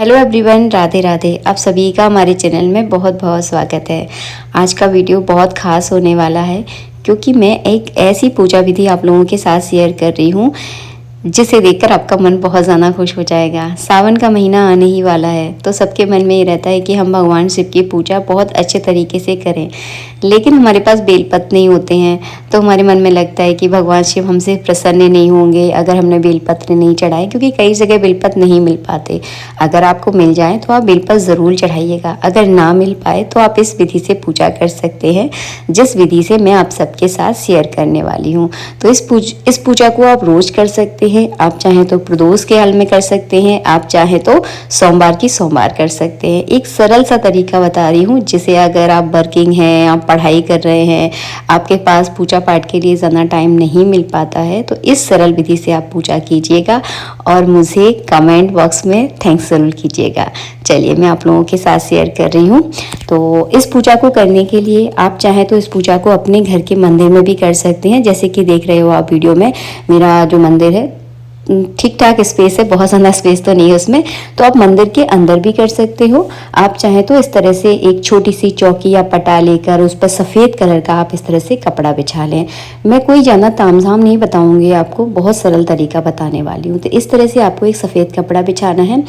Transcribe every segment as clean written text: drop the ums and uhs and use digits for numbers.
Hello everyone, Radhe Radhe. आप सभी का हमारे चैनल में बहुत बहुत स्वागत है। आज का वीडियो बहुत ख़ास होने वाला है क्योंकि मैं एक ऐसी पूजा विधि आप लोगों के साथ शेयर कर रही हूँ जिसे देखकर आपका मन बहुत ज़्यादा खुश हो जाएगा। सावन का महीना आने ही वाला है तो सबके मन में ये रहता है कि हम भगवान शिव की पूजा बहुत अच्छे तरीके से करें, लेकिन हमारे पास बेलपत्र नहीं होते हैं तो हमारे मन में लगता है कि भगवान शिव हमसे प्रसन्न नहीं होंगे अगर हमने बेलपत्र नहीं चढ़ाए, क्योंकि कई जगह बेलपत्र नहीं मिल पाते। अगर आपको मिल जाए तो आप बेलपत्र ज़रूर चढ़ाइएगा। अगर ना मिल पाए तो आप इस विधि से पूजा कर सकते हैं, जिस विधि से मैं आप सबके साथ शेयर करने वाली हूँ। तो इस पूजा को आप रोज़ कर सकते हैं। आप चाहें तो प्रदोष के हाल में कर सकते हैं, आप चाहें तो सोमवार की सोमवार कर सकते हैं। एक सरल सा तरीका बता रही हूँ जिसे अगर आप वर्किंग हैं, आप पढ़ाई कर रहे हैं, आपके पास पूजा पाठ के लिए ज़्यादा टाइम नहीं मिल पाता है, तो इस सरल विधि से आप पूजा कीजिएगा और मुझे कमेंट बॉक्स में थैंक्स ज़रूर कीजिएगा। चलिए मैं आप लोगों के साथ शेयर कर रही हूँ। तो इस पूजा को करने के लिए आप चाहें तो इस पूजा को अपने घर के मंदिर में भी कर सकते हैं। जैसे कि देख रहे हो आप वीडियो में, मेरा जो मंदिर है ठीक ठाक स्पेस है, बहुत ज़्यादा स्पेस तो नहीं है उसमें, तो आप मंदिर के अंदर भी कर सकते हो। आप चाहें तो इस तरह से एक छोटी सी चौकी या पटा लेकर उस पर सफ़ेद कलर का आप इस तरह से कपड़ा बिछा लें। मैं कोई ज़्यादा तामझाम नहीं बताऊंगी आपको, बहुत सरल तरीका बताने वाली हूँ। तो इस तरह से आपको एक सफ़ेद कपड़ा बिछाना है।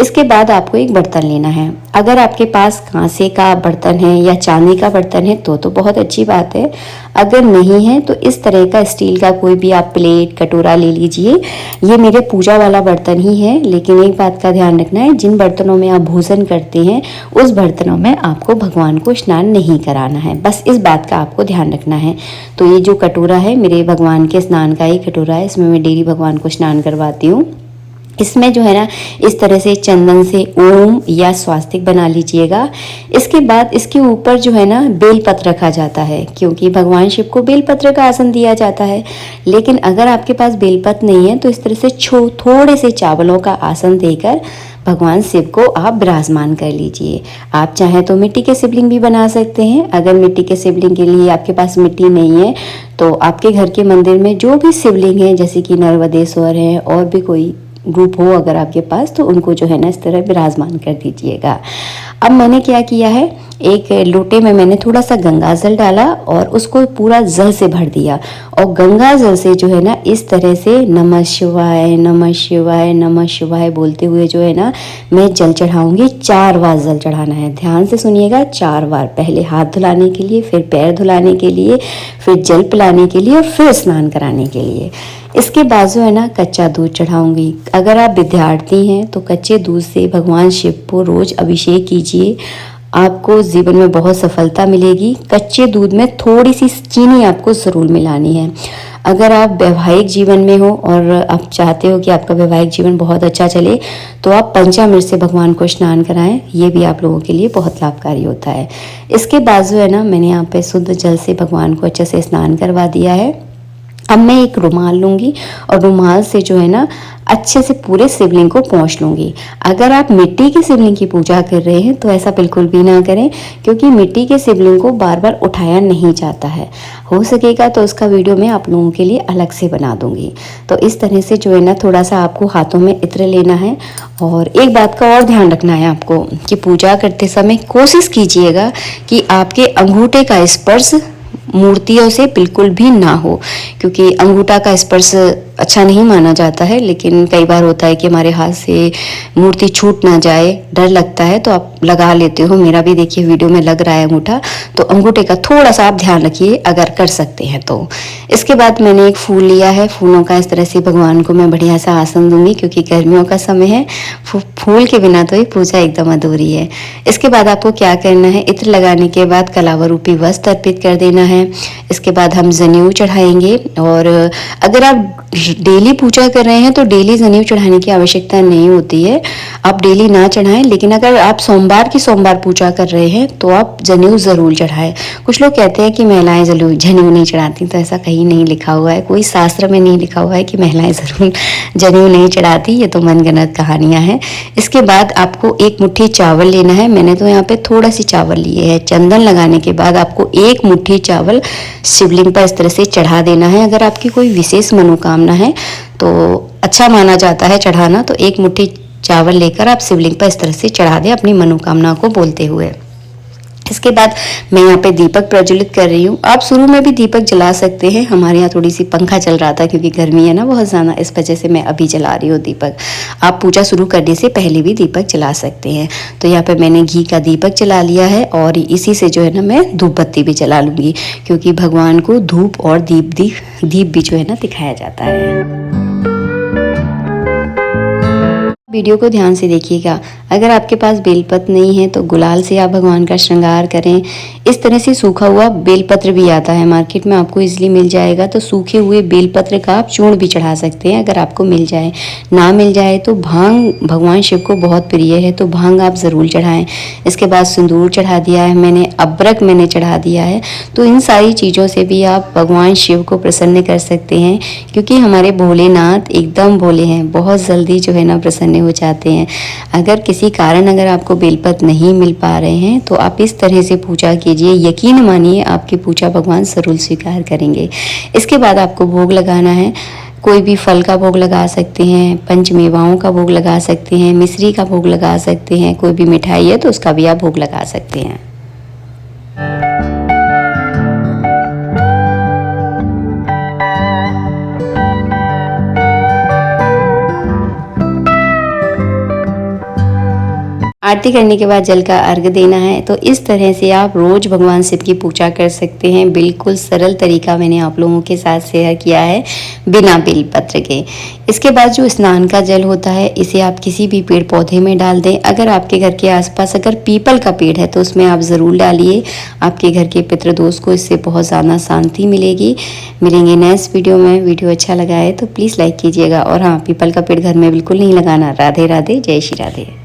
इसके बाद आपको एक बर्तन लेना है। अगर आपके पास कांसे का बर्तन है या चांदी का बर्तन है तो बहुत अच्छी बात है। अगर नहीं है तो इस तरह का स्टील का कोई भी आप प्लेट कटोरा ले लीजिए। ये मेरे पूजा वाला बर्तन ही है, लेकिन एक बात का ध्यान रखना है, जिन बर्तनों में आप भोजन करते हैं उस बर्तनों में आपको भगवान को स्नान नहीं कराना है। बस इस बात का आपको ध्यान रखना है। तो ये जो कटोरा है मेरे भगवान के स्नान का ही कटोरा है, इसमें मैं डेली भगवान को स्नान करवाती हूँ। इसमें जो है ना इस तरह से चंदन से ओम या स्वास्तिक बना लीजिएगा। इसके बाद इसके ऊपर जो है ना बेलपत्र रखा जाता है, क्योंकि भगवान शिव को बेलपत्र का आसन दिया जाता है। लेकिन अगर आपके पास बेलपत्र नहीं है तो इस तरह से थोड़े से चावलों का आसन देकर भगवान शिव को आप विराजमान कर लीजिए। आप चाहें तो मिट्टी के शिवलिंग भी बना सकते हैं। अगर मिट्टी के शिवलिंग के लिए आपके पास मिट्टी नहीं है तो आपके घर के मंदिर में जो भी शिवलिंग है, जैसे कि नर्मदेश्वर है और भी कोई रूप हो अगर आपके पास, तो उनको जो है ना इस तरह विराजमान कर दीजिएगा। अब मैंने क्या किया है, एक लोटे में मैंने थोड़ा सा गंगा जल डाला और उसको पूरा जल से भर दिया। और गंगा जल से जो है ना इस तरह से नमः शिवाय नमः शिवाय नमः शिवाय बोलते हुए जो है ना मैं जल चढ़ाऊंगी। 4 बार जल चढ़ाना है, ध्यान से सुनिएगा। 4 बार, पहले हाथ धुलाने के लिए, फिर पैर धुलाने के लिए, फिर जल पिलाने के लिए और फिर स्नान कराने के लिए। इसके बाद जो है ना कच्चा दूध चढ़ाऊंगी। अगर आप विद्यार्थी हैं तो कच्चे दूध से भगवान शिव को रोज अभिषेक कीजिए, आपको जीवन में बहुत सफलता मिलेगी। कच्चे दूध में थोड़ी सी चीनी आपको ज़रूर मिलानी है। अगर आप वैवाहिक जीवन में हो और आप चाहते हो कि आपका वैवाहिक जीवन बहुत अच्छा चले तो आप पंचामृत से भगवान को स्नान कराएं, ये भी आप लोगों के लिए बहुत लाभकारी होता है। इसके बाद जो है ना मैंने यहाँ पे शुद्ध जल से भगवान को अच्छे से स्नान करवा दिया है। अब मैं एक रुमाल लूँगी और रुमाल से जो है ना अच्छे से पूरे शिवलिंग को पोंछ लूँगी। अगर आप मिट्टी के शिवलिंग की पूजा कर रहे हैं तो ऐसा बिल्कुल भी ना करें, क्योंकि मिट्टी के शिवलिंग को बार बार उठाया नहीं जाता है। हो सकेगा तो उसका वीडियो मैं आप लोगों के लिए अलग से बना दूँगी। तो इस तरह से जो है ना थोड़ा सा आपको हाथों में इत्र लेना है। और एक बात का और ध्यान रखना है आपको कि पूजा करते समय कोशिश कीजिएगा कि आपके अंगूठे का स्पर्श मूर्तियों से बिल्कुल भी ना हो, क्योंकि अंगूठा का स्पर्श अच्छा नहीं माना जाता है। लेकिन कई बार होता है कि हमारे हाथ से मूर्ति छूट ना जाए, डर लगता है तो आप लगा लेते हो। मेरा भी देखिए वीडियो में लग रहा है अंगूठा, तो अंगूठे का थोड़ा सा आप ध्यान रखिए अगर कर सकते हैं तो। इसके बाद मैंने एक फूल लिया है, फूलों का इस तरह से भगवान को मैं बढ़िया सा आसन दूंगी, क्योंकि गर्मियों का समय है, फूल के बिना तो ये पूजा एकदम अधूरी है। इसके बाद आपको क्या करना है, इत्र लगाने के बाद कलावा रूपी वस्त्र अर्पित कर देना है। इसके बाद हम जनेऊ चढ़ाएंगे। और अगर आप डेली पूजा कर रहे हैं तो डेली जनेऊ चढ़ाने की आवश्यकता नहीं होती है, आप डेली ना चढ़ाएं। लेकिन अगर आप सोमवार की सोमवार पूजा कर रहे हैं तो आप जनेऊ ज़रूर चढ़ाएं। कुछ लोग कहते हैं कि महिलाएं जनेऊ नहीं चढ़ाती, तो ऐसा कहीं नहीं लिखा हुआ है, कोई शास्त्र में नहीं लिखा हुआ है कि महिलाएं ज़रूर जनेऊ नहीं चढ़ाती, ये तो मनगढ़ंत कहानियाँ हैं। इसके बाद आपको एक मुट्ठी चावल लेना है। मैंने तो यहाँ पे थोड़ा सी चावल लिए है। चंदन लगाने के बाद आपको एक मुट्ठी चावल शिवलिंग पर इस तरह से चढ़ा देना है। अगर आपकी कोई विशेष मनोकामना है तो अच्छा माना जाता है चढ़ाना, तो एक मुट्ठी चावल लेकर आप शिवलिंग पर इस तरह से चढ़ा दें अपनी मनोकामना को बोलते हुए। इसके बाद मैं यहाँ पे दीपक प्रज्वलित कर रही हूँ। आप शुरू में भी दीपक जला सकते हैं। हमारे यहाँ थोड़ी सी पंखा चल रहा था क्योंकि गर्मी है ना बहुत ज़्यादा, इस वजह से मैं अभी जला रही हूँ दीपक। आप पूजा शुरू करने से पहले भी दीपक जला सकते हैं। तो यहाँ पे मैंने घी का दीपक जला लिया है और इसी से जो है ना मैं धूप बत्ती भी जला लूँगी, क्योंकि भगवान को धूप और दीप भी जो है ना दिखाया जाता है। वीडियो को ध्यान से देखिएगा। अगर आपके पास बेलपत्र नहीं है तो गुलाल से आप भगवान का श्रृंगार करें। इस तरह से सूखा हुआ बेलपत्र भी आता है मार्केट में, आपको इजीली मिल जाएगा। तो सूखे हुए बेलपत्र का आप चूर्ण भी चढ़ा सकते हैं अगर आपको मिल जाए। ना मिल जाए तो भांग भगवान शिव को बहुत प्रिय है, तो भांग आप ज़रूर चढ़ाएं। इसके बाद सिंदूर चढ़ा दिया है मैंने, अबरक मैंने चढ़ा दिया है। तो इन सारी चीज़ों से भी आप भगवान शिव को प्रसन्न कर सकते हैं, क्योंकि हमारे भोलेनाथ एकदम भोले हैं, बहुत जल्दी जो है ना प्रसन्न हो जाते हैं। अगर किसी कारण अगर आपको बेलपत्र नहीं मिल पा रहे हैं तो आप इस तरह से पूजा कीजिए, यकीन मानिए आपकी पूजा भगवान जरूर स्वीकार करेंगे। इसके बाद आपको भोग लगाना है। कोई भी फल का भोग लगा सकते हैं, पंचमेवाओं का भोग लगा सकते हैं, मिश्री का भोग लगा सकते हैं, कोई भी मिठाई है तो उसका भी आप भोग लगा सकते हैं। आरती करने के बाद जल का अर्घ देना है। तो इस तरह से आप रोज भगवान शिव की पूजा कर सकते हैं। बिल्कुल सरल तरीका मैंने आप लोगों के साथ शेयर किया है बिना बेलपत्र के। इसके बाद जो स्नान का जल होता है इसे आप किसी भी पेड़ पौधे में डाल दें। अगर आपके घर के आसपास अगर पीपल का पेड़ है तो उसमें आप ज़रूर डालिए। आपके घर के पितृदोष को इससे बहुत ज़्यादा शांति मिलेगी। मिलेंगे नेक्स्ट वीडियो में। वीडियो अच्छा लगा है तो प्लीज़ लाइक कीजिएगा। और हाँ, पीपल का पेड़ घर में बिल्कुल नहीं लगाना। राधे राधे, जय श्री राधे।